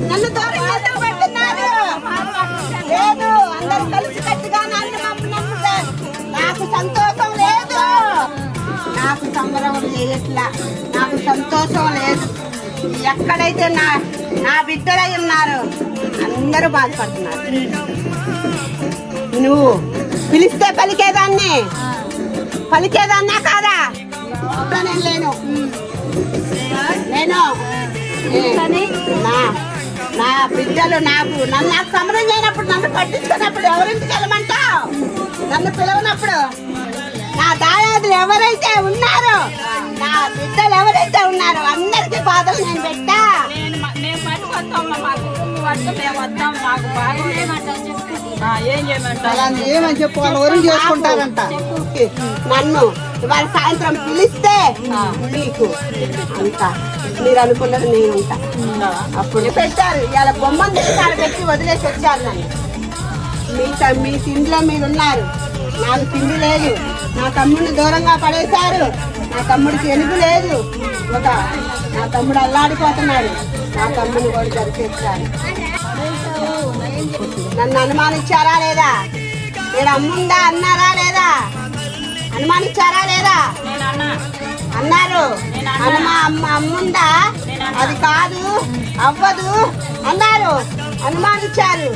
నన్ను దూరంగా పెడుతున్నారు. లేదు, అందరూ కలిసి కట్టుగా నన్ను నమ్ముతే నాకు సంతోషం లేదు. నాకు సంబరం చేయట్లా, నాకు సంతోషం లేదు. ఎక్కడైతే నా బిడ్డలై ఉన్నారు అందరూ బాధపడుతున్నారు. నువ్వు పిలిస్తే పలికేదాన్నే కాదా? నేను లేను. నా బిడ్డలు నన్ను సమరం చేయనప్పుడు, నన్ను పట్టించుకున్నప్పుడు ఎవరింటికి వెళ్ళమంటావు? నన్ను పిలవనప్పుడు నా దాయాదులు ఎవరైతే ఉన్నారో, నా బిడ్డలు ఎవరైతే ఉన్నారో అందరికి బాధలు నేను పెట్టా. ఏమని చెప్పు, వాళ్ళు ఎవరు చేసుకుంటారంట. నన్ను ఇవాళ సాయంత్రం పిలిస్తే మీకు అంతా మీరు అనుకున్నది నేను ఉంటా. అప్పుడు పెట్టారు, ఇవాళ బొమ్మను పెట్టి వదిలేసి వచ్చారు నన్ను. మీ తిండిలో మీరున్నారు, నాకు తిండి లేదు. నా తమ్ముడిని దూరంగా పడేశారు. నా తమ్ముడికి ఎలుగు లేదు. నా తమ్ముడు అల్లాడిపోతున్నాడు. నా తమ్ముడిని కూడా జరిపేస్తారు. నన్ను అనుమానించారా లేదా? నేను అమ్ముందా అన్నారా లేదా? అనుమానించారా లేదా? అన్నారు. అమ్ముందా, అది కాదు, అవ్వదు అన్నారు. అనుమానించారు.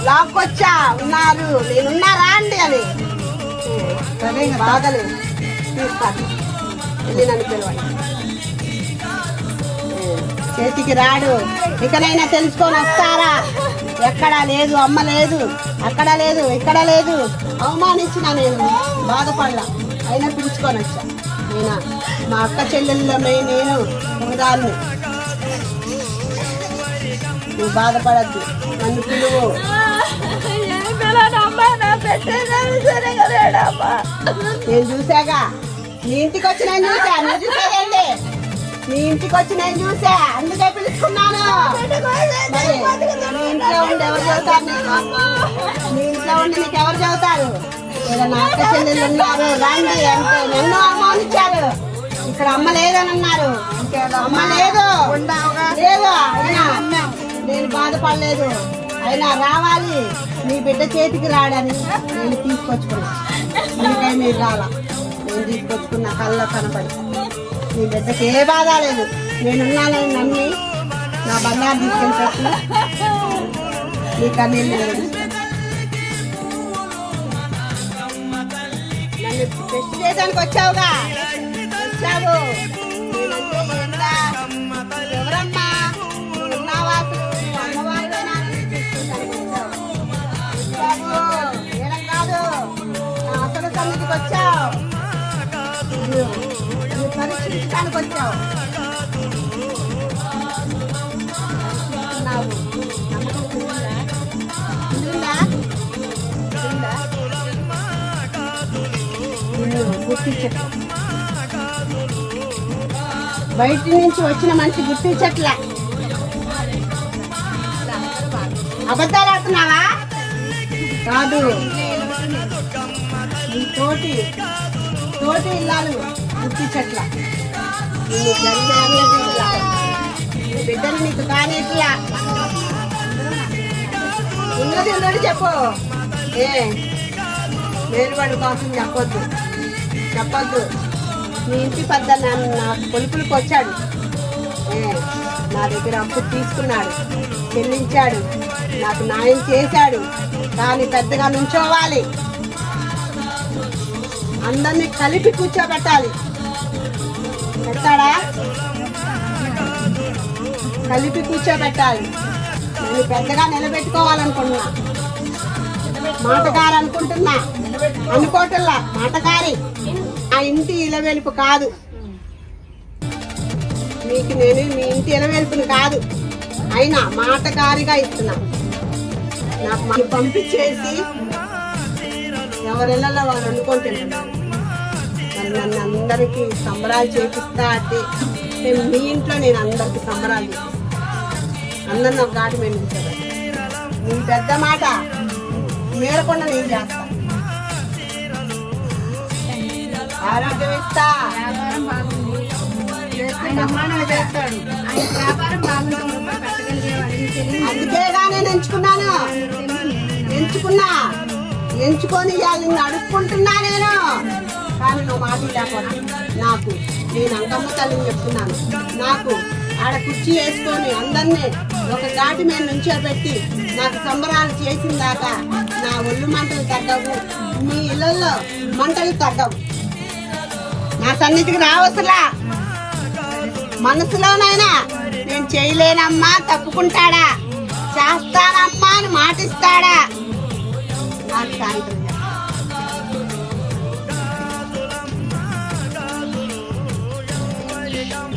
లాక్కొచ్చా ఉన్నారు. నేనున్నారా అండి అని బాధలు తీస్తాను. వెళ్ళి నన్ను పిలవండి. చేతికి రాడు. ఇకనైనా తెలుసుకొని వస్తారా? ఎక్కడా లేదు, అమ్మ లేదు, అక్కడ లేదు, ఇక్కడ లేదు. అవమానించిన నేను బాధపడలా, అయినా పిలుచుకొని వచ్చా. నేనా మా అక్క చెల్లెల్లో నేను ఒకదాన్ని. నువ్వు బాధపడద్దు, నన్ను పిలువు. నేను చూసాగా, నీ ఇంటికి వచ్చి నేను చూసా. నువ్వు చూసేదండి, నీ ఇంటికి వచ్చి నేను చూసా, అందుకే పిలుచుకున్నాను. నీ ఇంట్లో ఉండి ఎవరు చదువుతారు నీకు? నీ ఇంట్లో ఉండి నీకు ఎవరు చదువుతారు? ఏదైనా అక్క చెల్లెళ్ళు ఉన్నారు రండి అంటే నన్ను అవమానించారు. ఇక్కడ అమ్మ లేదని అన్నారు. అమ్మ లేదు, అయినా నేను బాధపడలేదు. అయినా రావాలి, నీ బిడ్డ చేతికి రాడని నేను తీసుకొచ్చుకున్నా. నీకై మీరు రాలా, నేను తీసుకొచ్చుకున్నా. కళ్ళలో కనపడి నీ బిడ్డకి ఏ బాధ లేదు. నేనున్నానని నమ్మి నా బంగారు తీసుకెళ్ళి నీ కన్నీళ్ళు లేదు. నన్ను టెస్ట్ చేయడానికి వచ్చావుగా, వచ్చావు. ఎవరమ్మా ఉన్నావా? అమ్మవారివేనా? ఏడం కాదు, నా అసలు సన్నిధికి వచ్చావు. పరీక్షించడానికి వచ్చావు. గుర్తించట్ల, బయట నుంచి వచ్చిన మనిషి గుర్తించట్లే. అబద్ధాలు ఆడుతున్నావా? కాదు, నీ తోటి ఇల్లాలు గుర్తించట్లా. నిన్ను జరిగేట్లా, నీ బిడ్డలు నీకు కానేట్లా. ఉన్నది చెప్పు. మేలుబడి కోసం చెప్పొద్దు. నీ ఇంటి పెద్ద నా కొలుపులకు వచ్చాడు. నా దగ్గర అప్పు తీసుకున్నాడు, చెల్లించాడు, నాకు న్యాయం చేశాడు. కానీ పెద్దగా నుంచోవాలి, అందరినీ కలిపి కూర్చోబెట్టాలి. పెట్టాడా? కలిపి కూర్చోబెట్టాలి. నేను పెద్దగా నిలబెట్టుకోవాలనుకుంటున్నా. మాటగారు అనుకోవటంలా, మాటగారి. ఆ ఇంటి ఇలవెలుపు కాదు, మీకు నేను మీ ఇంటి ఇలవెలుపుని కాదు. అయినా మాటగారిగా ఇస్తున్నా. నాకు పంపించేసి ఎవరెళ్ళలో వాళ్ళు అనుకుంటున్నారు. మరి నన్ను అందరికీ సంబరాలు చేపిస్తా అంటే మీ ఇంట్లో నేను అందరికి సంబరాలు చేపిస్తాను. అందరిని ఒక ఘాటు మీద ఉంచారు. నీ పెద్ద మాట మేరకుండా నేను చేస్తా. ఆరోగ్యం ఇస్తా, చేస్తాడు. వ్యాపారం బాగుంటుంది. ఎంచుకొని నిన్ను అడుక్కుంటున్నా నేను. కానీ నువ్వు మాట లేకపోతే నాకు నేను అంకమ్మ తల్లిని చెప్తున్నాను. నాకు ఆడ కుర్చీ వేసుకొని అందరినీ ఒక ఘాటి మీద నుంచోబెట్టి నాకు సంబరాలు చేసిన దాకా నా ఒళ్ళు మంటలు తగ్గవు, మీ ఇళ్ళల్లో మంటలు తగ్గవు. నా సన్నిధికి రావసలా. మనసులోనైనా నేను చేయలేనమ్మా తప్పుకుంటాడా, చేస్తానమ్మా అని మాటిస్తాడా నాకు సాయంత్రం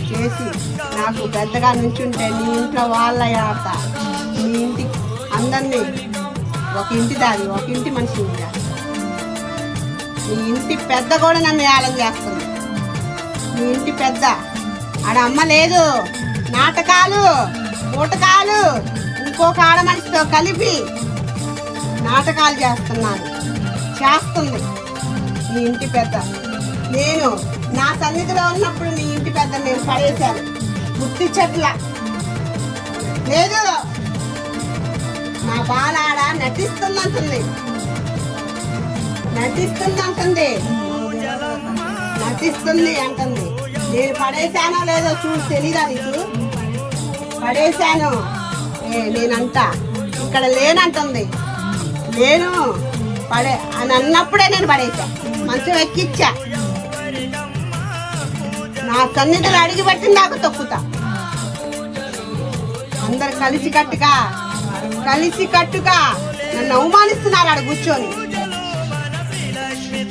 చేసి నాకు పెద్దగా నుంచుంటే నీ ఇంట్లో వాళ్ళ ఆడతా, నీ ఇంటి అందరినీ ఒక ఇంటి దాది ఒక ఇంటి మనిషిని నీ ఇంటి పెద్ద కూడా నన్ను ఏలం చేస్తుంది. నీ ఇంటి పెద్ద ఆడ అమ్మ లేదు, నాటకాలు ఊటకాలు ఇంకొక ఆడ మనిషితో కలిపి నాటకాలు చేస్తుంది నీ ఇంటి పెద్ద. నేను నా సన్నిధిలో ఉన్నప్పుడు నీ ఇంటి పెద్ద నేను పడేశాను గుర్తి చెట్ల లేదు. నా బాలాడ నటిస్తుందంటుంది అంటుంది. నేను పడేశానో లేదో చూడు, తెలీదా నీకు? పడేశాను నేనంట, ఇక్కడ లేనంటుంది. నేను అని అన్నప్పుడే నేను పడేసా, మంచం ఎక్కిచ్చా. నా సన్నిధిలో అడిగి పట్టింది నాకు తొక్కుతా. అందరు కలిసి కట్టుగా నన్ను అవమానిస్తున్నారు ఆడ కూర్చొని.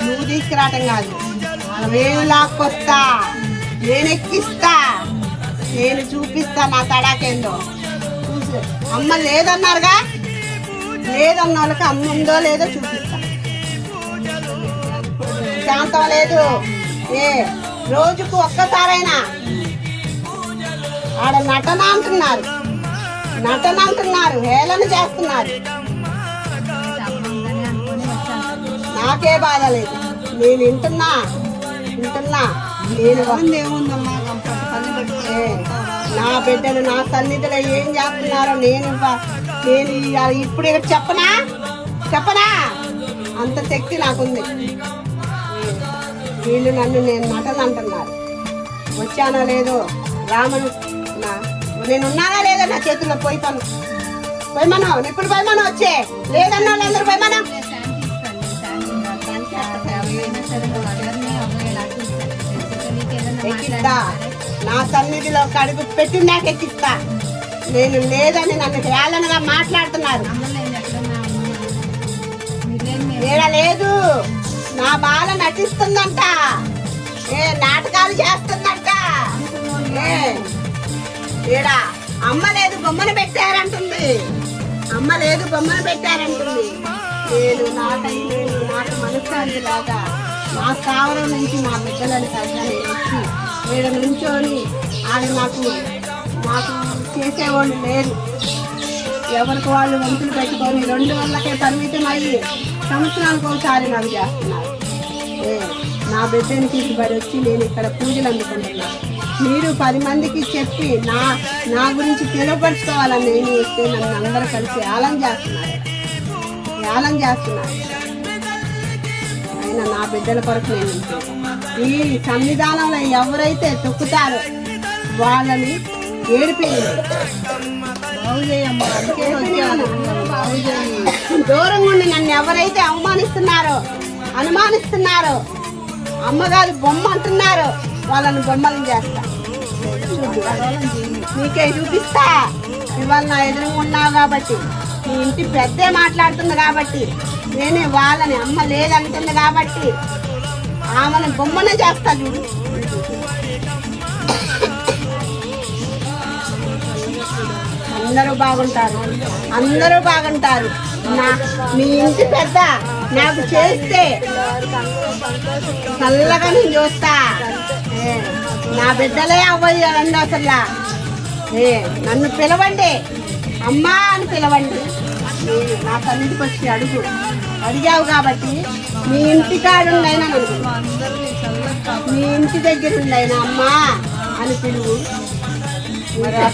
నువ్వు తీసుకురావటం కాదు, నేను లాక్కొస్తా, నేను ఎక్కిస్తా, నేను చూపిస్తా నా తడాకేందో. అమ్మ లేదన్నారుగా, లేదన్న వాళ్ళకి అమ్మ ఉందో లేదో చూపిస్తా. శాంతం లేదు. రోజుకు ఒక్కసారైనా ఆడ నటన అంటున్నారు, హేళన చేస్తున్నారు. నాకే బాధ లేదు. నేను వింటున్నా. నేను నా బిడ్డలు నా సన్నిధిలో ఏం చేస్తున్నారో నేను ఇప్పుడు చెప్పనా అంత శక్తి నాకుంది. వీళ్ళు నేను నటన అంటున్నారు. వచ్చానో లేదో రామను నేనున్నానా లేదో నా చేతుల్లో పోయమను ఇప్పుడు పోయమను. వచ్చే లేదన్నా వాళ్ళందరూ పోయమను. ఎక్కిస్తా, నా సన్నిధిలో కడుగు పెట్టిందాక ఎక్కిస్తా. నేను లేదని నన్ను హేళనగా మాట్లాడుతున్నారు. లేదు, నా బాల నటిస్తుందంట, నాటకాలు చేస్తుందంట. అమ్మ లేదు బొమ్మను పెట్టారంటుంది. నేను నాకు మనశ్శాంతి లాగా నా స్థావరం నుంచి మా బిడ్డలని తగ్గని వచ్చి వీడ నుంచొని ఆయన నాకు చేసేవాళ్ళు లేరు. ఎవరికి వాళ్ళు వంతులు పెట్టుకొని 2 గంటలకే పరిమితం అయ్యి సంవత్సరానికి ఒకసారి నాకు చేస్తున్నారు. నా బిడ్డని తీసుబడి వచ్చి నేను ఇక్కడ పూజలు అందుకుంటున్నాను. మీరు 10 మందికి చెప్పి నా గురించి తెలియపరుచుకోవాలని నేను వస్తే నన్ను అందరూ కలిసి ఏలం చేస్తున్నారు. అయినా నా బిడ్డల కొరకు నేను ఈ సన్నిధానంలో ఎవరైతే తొక్కుతారో వాళ్ళని దూరంగా ఉండి నన్ను ఎవరైతే అనుమానిస్తున్నారో అమ్మగారు బొమ్మ అంటున్నారో వాళ్ళని బొమ్మలను చేస్తా. నీకే చూపిస్తా. ఇవాళ నా ఎదురుగా ఉన్నావు కాబట్టి, నీ ఇంటి పెద్దే మాట్లాడుతుంది కాబట్టి, నేనే వాళ్ళని అమ్మ లేదంటుంది కాబట్టి ఆమెను బొమ్మనే చేస్తా. చూడు, అందరూ బాగుంటారు. మీ ఇంటి పెద్ద నాకు చేస్తే చల్లగా నేను చూస్తా. నా బిడ్డలే అవ్వయ్యారండి. అసలు నన్ను పిలవండి, అమ్మా అని పిలవండి. నా తల్లికి వచ్చి అడిగావు కాబట్టి మీ ఇంటి కాడుండైనా మీ ఇంటి దగ్గర ఉండైనా అమ్మా అని పిలువు. మరి ఆ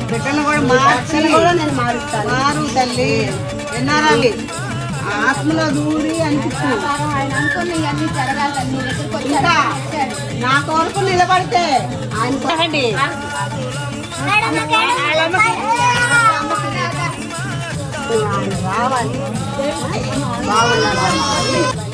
బిడ్డను కూడా మార్చి నేను మారుస్తాను. తల్లి విన్నారాలి ఆత్మలో దూరి అనిపిస్తుంది. ఇంకా నా కొరకు నిలబడితే ఆయన కొనండి. రావాలి బాగున్నారు.